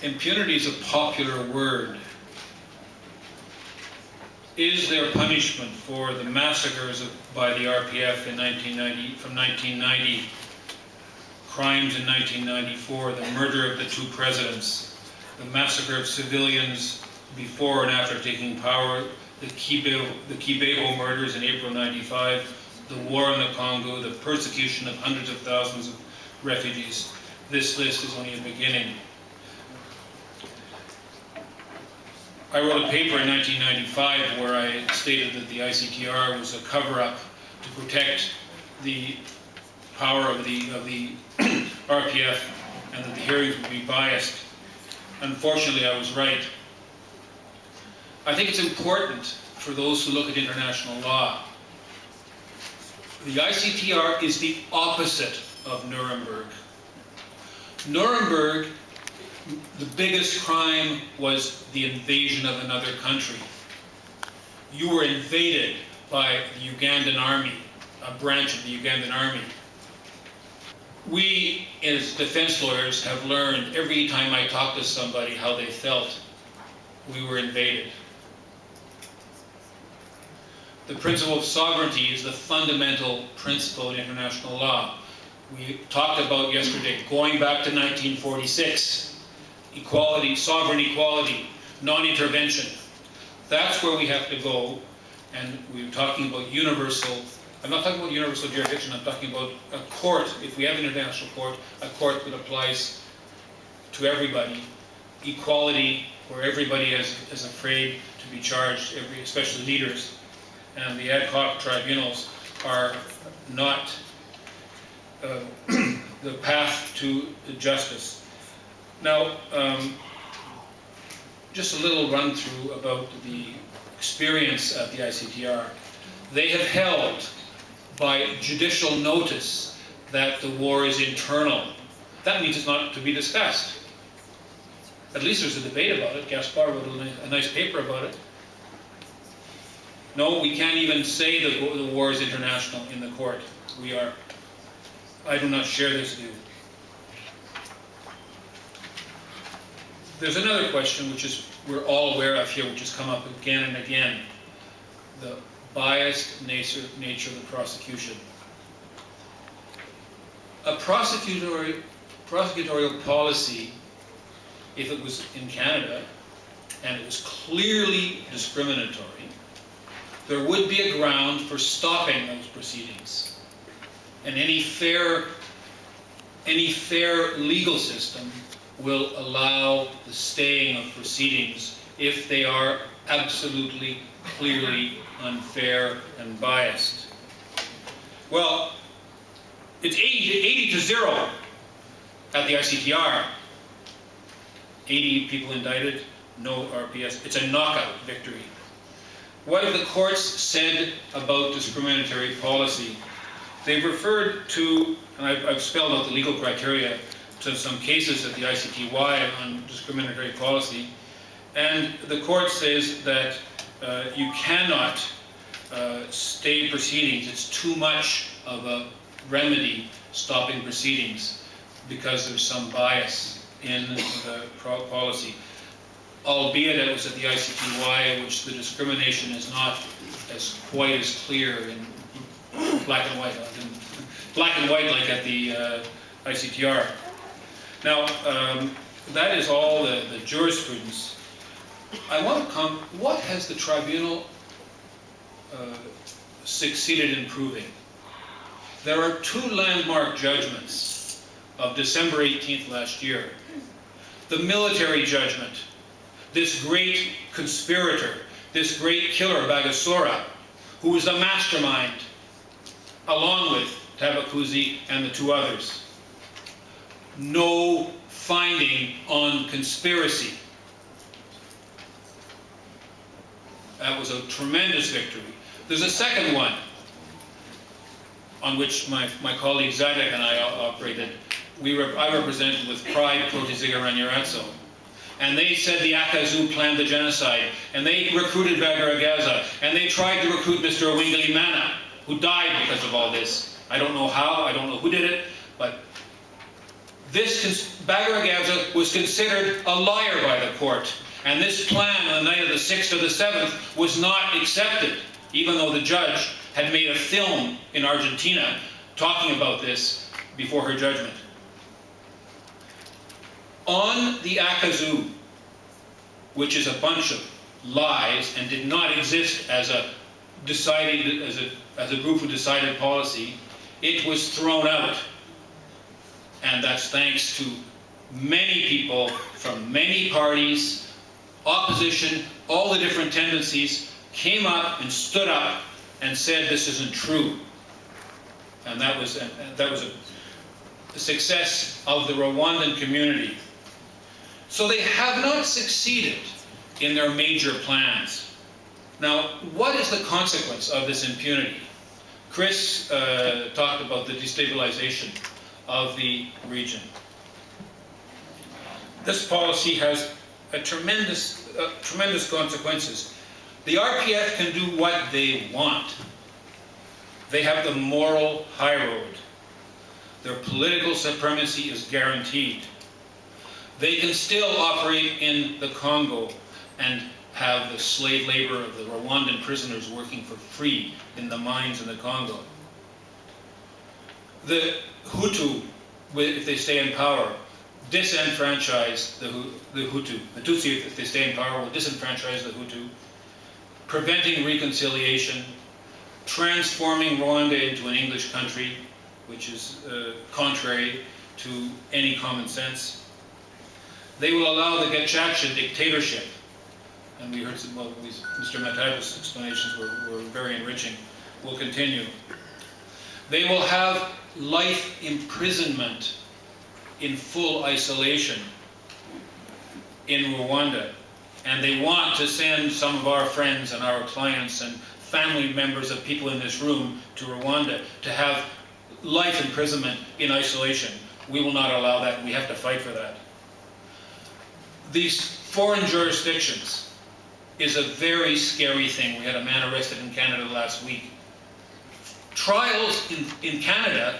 Impunity is a popular word. Is there punishment for the massacres by the RPF in 1990, from 1990, crimes in 1994, the murder of the two presidents, the massacre of civilians before and after taking power, the Kibeho murders in April '95, the war in the Congo, the persecution of hundreds of thousands of refugees? This list is only a beginning. I wrote a paper in 1995 where I stated that the ICTR was a cover-up to protect the power of the RPF and that the hearings would be biased. Unfortunately, I was right. I think it's important for those who look at international law. The ICTR is the opposite of Nuremberg. Nuremberg, the biggest crime was the invasion of another country. You were invaded by the Ugandan army, a branch of the Ugandan army. We, as defense lawyers, have learned every time I talk to somebody how they felt. We were invaded. The principle of sovereignty is the fundamental principle in international law. We talked about yesterday, going back to 1946. Equality, sovereign equality, non-intervention. That's where we have to go, and we're talking about universal. I'm not talking about universal jurisdiction, I'm talking about a court. If we have an international court, a court that applies to everybody. Equality, where everybody is afraid to be charged, especially leaders. And the ad hoc tribunals are not the path to justice. Now, just a little run through about the experience at the ICTR. They have held by judicial notice that the war is internal. That means it's not to be discussed. At least there's a debate about it. Gaspar wrote a nice paper about it. No, we can't even say that the war is international in the court. I do not share this view. There's another question which is we're all aware of here, which has come up again and again. The biased nature of the prosecution. A prosecutorial policy, if it was in Canada, and it was clearly discriminatory, there would be a ground for stopping those proceedings. And any fair legal system will allow the staying of proceedings if they are absolutely, clearly unfair and biased. Well, it's 80 to 0 at the ICTR. 80 people indicted, no RPS. It's a knockout victory. What have the courts said about discriminatory policy? They've referred to, and I've spelled out the legal criteria, to some cases at the ICTY on discriminatory policy, and the court says that you cannot stay proceedings. It's too much of a remedy stopping proceedings because there's some bias in the policy. Albeit it was at the ICTY, which the discrimination is not quite as clear in black and white, like at the ICTR. Now, that is all the jurisprudence. I want to come, what has the tribunal succeeded in proving? There are two landmark judgments of December 18th last year. The military judgment, this great conspirator, this great killer, Bagasora, who was the mastermind, along with Tabakuzi and the two others. No finding on conspiracy. That was a tremendous victory. There's a second one, on which my colleague Zadek and I operated. I represented with pride Protiziga Ranyaratso. And they said the Akazu planned the genocide, and they recruited Bagaragaza, and they tried to recruit Mr. Owingili Mana, who died because of all this. I don't know how, I don't know who did it, but Bagaragaza was considered a liar by the court, and this plan on the night of the 6th or the 7th was not accepted, even though the judge had made a film in Argentina talking about this before her judgment. On the Akazu, which is a bunch of lies and did not exist as a group who decided policy, it was thrown out. And that's thanks to many people from many parties, opposition, all the different tendencies, came up and stood up and said this isn't true. And that was a success of the Rwandan community. So they have not succeeded in their major plans. Now, what is the consequence of this impunity? Chris talked about the destabilization of the region. This policy has tremendous consequences. The RPF can do what they want. They have the moral high road. Their political supremacy is guaranteed. They can still operate in the Congo and have the slave labor of the Rwandan prisoners working for free in the mines in the Congo. The Hutu, if they stay in power, disenfranchise the Hutu. The Tutsi, if they stay in power, will disenfranchise the Hutu, preventing reconciliation, transforming Rwanda into an English country, which is contrary to any common sense. They will allow the Gacaca dictatorship, and we heard some, well, Mr. Mataiva's explanations were very enriching, will continue. They will have life imprisonment in full isolation in Rwanda. And they want to send some of our friends and our clients and family members of people in this room to Rwanda to have life imprisonment in isolation. We will not allow that, and we have to fight for that. These foreign jurisdictions is a very scary thing. We had a man arrested in Canada last week. Trials in Canada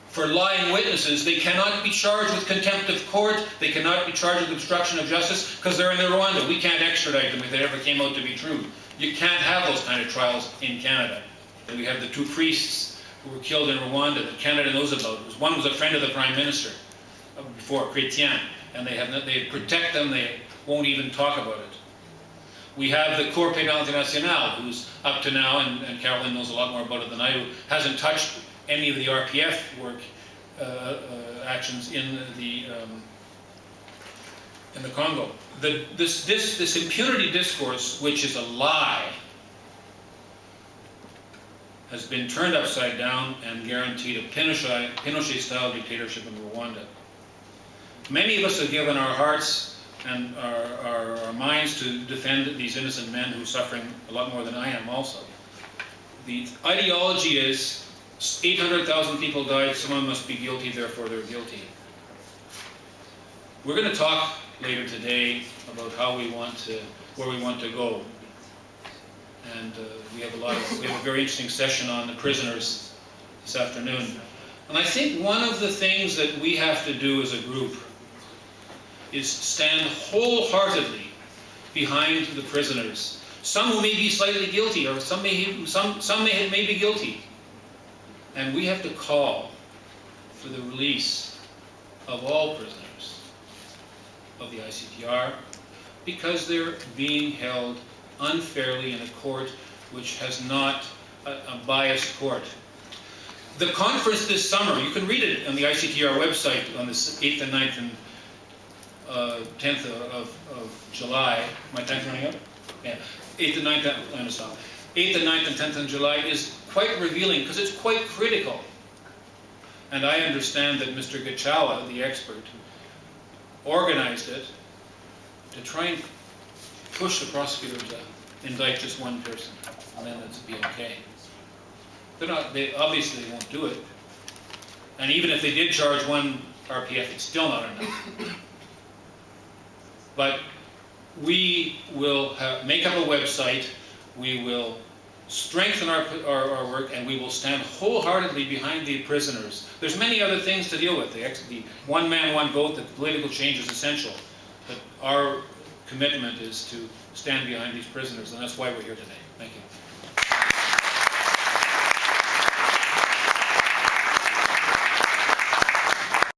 for lying witnesses, they cannot be charged with contempt of court, they cannot be charged with obstruction of justice because they're in Rwanda. We can't extradite them if they ever came out to be true. You can't have those kind of trials in Canada. And we have the two priests who were killed in Rwanda that Canada knows about. One was a friend of the Prime Minister before, Chrétien, and they protect them, they won't even talk about it. We have the Cour Pénale Internationale, who's up to now, and Carolyn knows a lot more about it than I do, hasn't touched any of the RPF work actions in the Congo. This impunity discourse, which is a lie, has been turned upside down and guaranteed a Pinochet-style dictatorship in Rwanda. Many of us have given our hearts and our minds to defend these innocent men who are suffering a lot more than I am also. The ideology is 800,000 people died, someone must be guilty, therefore they're guilty. We're going to talk later today about where we want to go. And we have a very interesting session on the prisoners this afternoon. And I think one of the things that we have to do as a group is stand wholeheartedly behind the prisoners. Some who may be slightly guilty, or some may be guilty. And we have to call for the release of all prisoners of the ICTR because they're being held unfairly in a court which has not a biased court. The conference this summer, you can read it on the ICTR website on the 8th and 9th and 10th of July. My time's running out? Yeah. 8th and 9th, I'm gonna stop. 8th and 9th and 10th of July is quite revealing because it's quite critical. And I understand that Mr. Gachawa, the expert, organized it to try and push the prosecutor to indict just one person, and then it'll be okay. They obviously won't do it. And even if they did charge one RPF, it's still not enough. But we will make up a website, we will strengthen our work, and we will stand wholeheartedly behind the prisoners. There's many other things to deal with. The one man, one vote, the political change is essential. But our commitment is to stand behind these prisoners, and that's why we're here today. Thank you.